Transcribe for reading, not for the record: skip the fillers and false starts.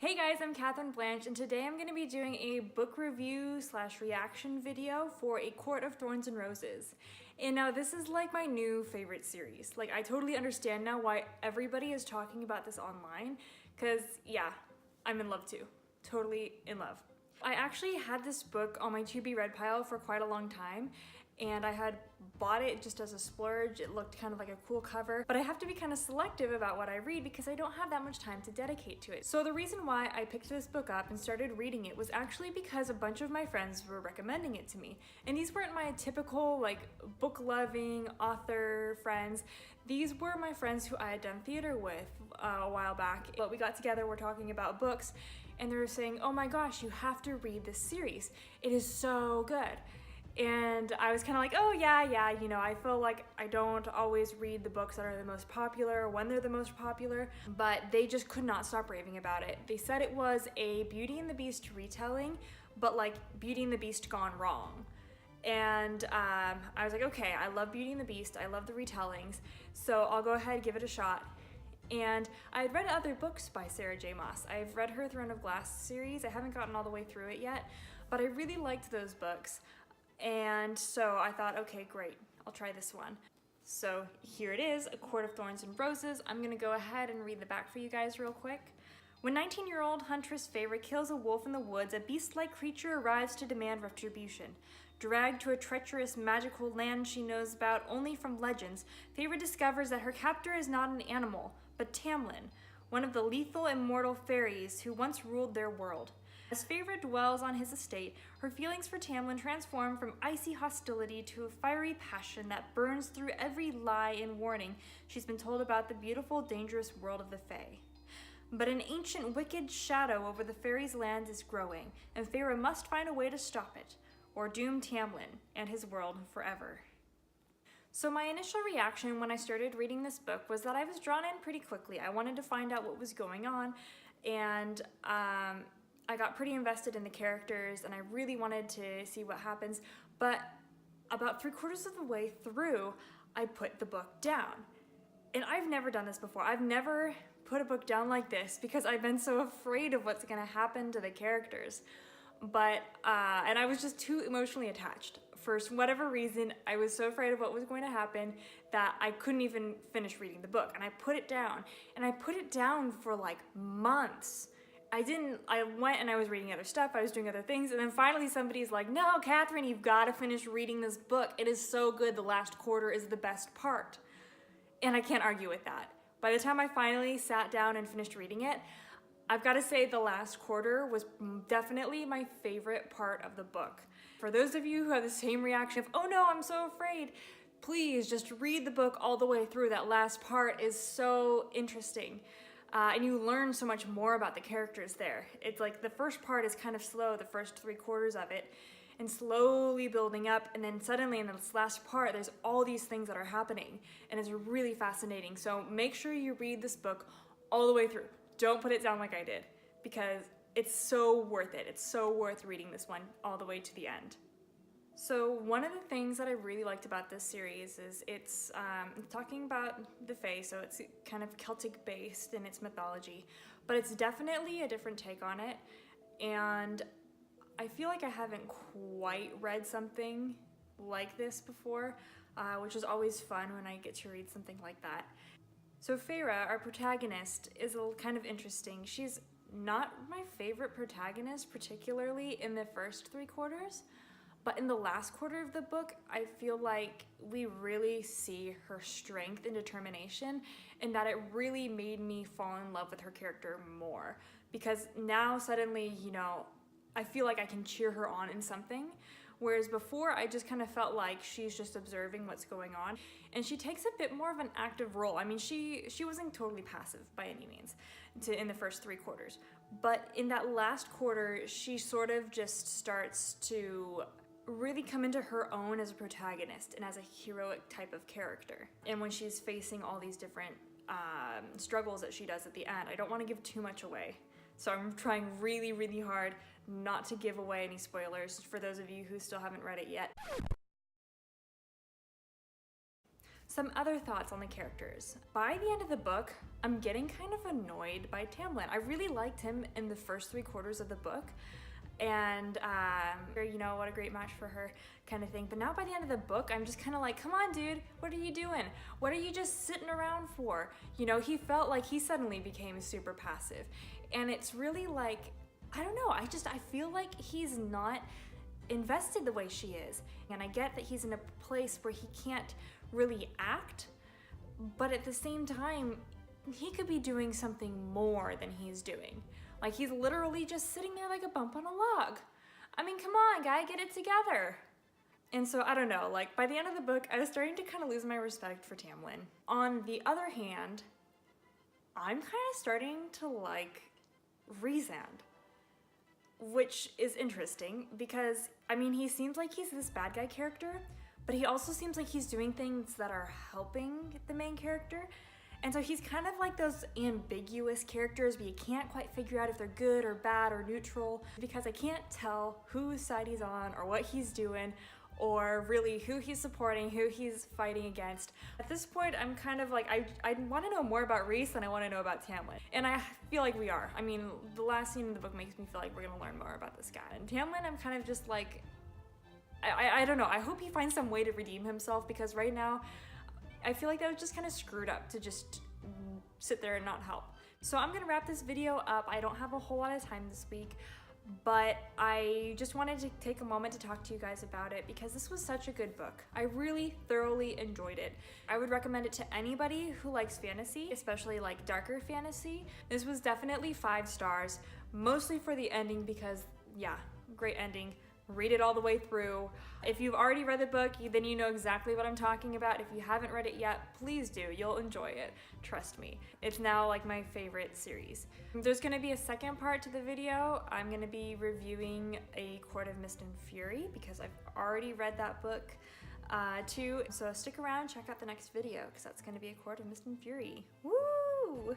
Hey guys, I'm Kathryn Blanche, and today I'm going to be doing a book review / reaction video for A Court of Thorns and Roses. And now this is like my new favorite series. Like, I totally understand now why everybody is talking about this online, because yeah, I'm in love too. Totally in love. I actually had this book on my to be read pile for quite a long time, and I had bought it just as a splurge. It looked kind of like a cool cover, but I have to be kind of selective about what I read because I don't have that much time to dedicate to it. So the reason why I picked this book up and started reading it was actually because a bunch of my friends were recommending it to me. And these weren't my typical like book-loving author friends. These were my friends who I had done theater with a while back, but we got together, we're talking about books, and they were saying, oh my gosh, you have to read this series. It is so good. And I was kind of like, oh yeah, you know, I feel like I don't always read the books that are the most popular when they're the most popular, but they just could not stop raving about it. They said it was a Beauty and the Beast retelling, but like Beauty and the Beast gone wrong. And I was like, okay, I love Beauty and the Beast, I love the retellings, so I'll go ahead and give it a shot. And I had read other books by Sarah J. Maas. I've read her Throne of Glass series. I haven't gotten all the way through it yet, but I really liked those books. And so I thought, okay, great, I'll try this one. So here it is, A Court of Thorns and Roses. I'm gonna go ahead and read the back for you guys real quick. When 19-year-old Huntress Feyre kills a wolf in the woods, a beast-like creature arrives to demand retribution. Dragged to a treacherous magical land she knows about only from legends, Feyre discovers that her captor is not an animal, but Tamlin, one of the lethal immortal fairies who once ruled their world. As Feyre dwells on his estate, her feelings for Tamlin transform from icy hostility to a fiery passion that burns through every lie and warning she's been told about the beautiful, dangerous world of the Fae. But an ancient, wicked shadow over the fairies' land is growing, and Feyre must find a way to stop it, or doom Tamlin and his world forever. So my initial reaction when I started reading this book was that I was drawn in pretty quickly. I wanted to find out what was going on, and I got pretty invested in the characters and I really wanted to see what happens, but about 3/4 of the way through, I put the book down. And I've never done this before. I've never put a book down like this because I've been so afraid of what's gonna happen to the characters. But, and I was just too emotionally attached. For whatever reason, I was so afraid of what was going to happen that I couldn't even finish reading the book. And I put it down, and I put it down for like months. I went and I was reading other stuff, I was doing other things, and then finally somebody's like, no, Kathryn, you've got to finish reading this book. It is so good, the last quarter is the best part. And I can't argue with that. By the time I finally sat down and finished reading it, I've got to say the last quarter was definitely my favorite part of the book. For those of you who have the same reaction of, oh no, I'm so afraid, please just read the book all the way through. That last part is so interesting. And you learn so much more about the characters there. It's like the first part is kind of slow, the first 3/4 of it, and slowly building up, and then suddenly in this last part, there's all these things that are happening, and it's really fascinating. So make sure you read this book all the way through. Don't put it down like I did, because it's so worth it. It's so worth reading this one all the way to the end. So one of the things that I really liked about this series is it's talking about the Fae, so it's kind of Celtic based in its mythology, but it's definitely a different take on it, and I feel like I haven't quite read something like this before, which is always fun when I get to read something like that. So Feyre, our protagonist, is kind of interesting. She's not my favorite protagonist, particularly in the first 3/4. But in the last quarter of the book, I feel like we really see her strength and determination, and that it really made me fall in love with her character more. Because now suddenly, you know, I feel like I can cheer her on in something, whereas before I just kind of felt like she's just observing what's going on. And she takes a bit more of an active role. I mean, she wasn't totally passive by any means in the first 3/4. But in that last quarter, she sort of just starts to really come into her own as a protagonist and as a heroic type of character. And when she's facing all these different struggles that she does at the end, I don't want to give too much away. So I'm trying really, really hard not to give away any spoilers for those of you who still haven't read it yet. Some other thoughts on the characters. By the end of the book, I'm getting kind of annoyed by Tamlin. I really liked him in the first 3/4 of the book, and you know, what a great match for her kind of thing. But now by the end of the book, I'm just kind of like, come on, dude, what are you doing? What are you just sitting around for? You know, he felt like he suddenly became super passive, and it's really like, I don't know, I feel like he's not invested the way she is. And I get that he's in a place where he can't really act, but at the same time, he could be doing something more than he's doing. Like, he's literally just sitting there like a bump on a log. I mean, come on, guy, get it together. And so, I don't know, like, by the end of the book, I was starting to kind of lose my respect for Tamlin. On the other hand, I'm kind of starting to like Rhysand, which is interesting because, I mean, he seems like he's this bad guy character, but he also seems like he's doing things that are helping the main character. And so he's kind of like those ambiguous characters where you can't quite figure out if they're good or bad or neutral, because I can't tell whose side he's on or what he's doing or really who he's supporting, who he's fighting against. At this point, I'm kind of like, I want to know more about Rhys than I want to know about Tamlin. And I feel like we are. I mean, the last scene in the book makes me feel like we're going to learn more about this guy. And Tamlin, I'm kind of just like, I don't know. I hope he finds some way to redeem himself, because right now, I feel like that was just kind of screwed up to just sit there and not help. So I'm gonna wrap this video up. I don't have a whole lot of time this week, but I just wanted to take a moment to talk to you guys about it because this was such a good book. I really thoroughly enjoyed it. I would recommend it to anybody who likes fantasy, especially like darker fantasy. This was definitely 5 stars, mostly for the ending because, yeah, great ending. Read it all the way through. If you've already read the book, then you know exactly what I'm talking about. If you haven't read it yet, please do. You'll enjoy it. Trust me. It's now like my favorite series. There's going to be a second part to the video. I'm going to be reviewing A Court of Mist and Fury because I've already read that book too. So stick around, check out the next video because that's going to be A Court of Mist and Fury. Woo!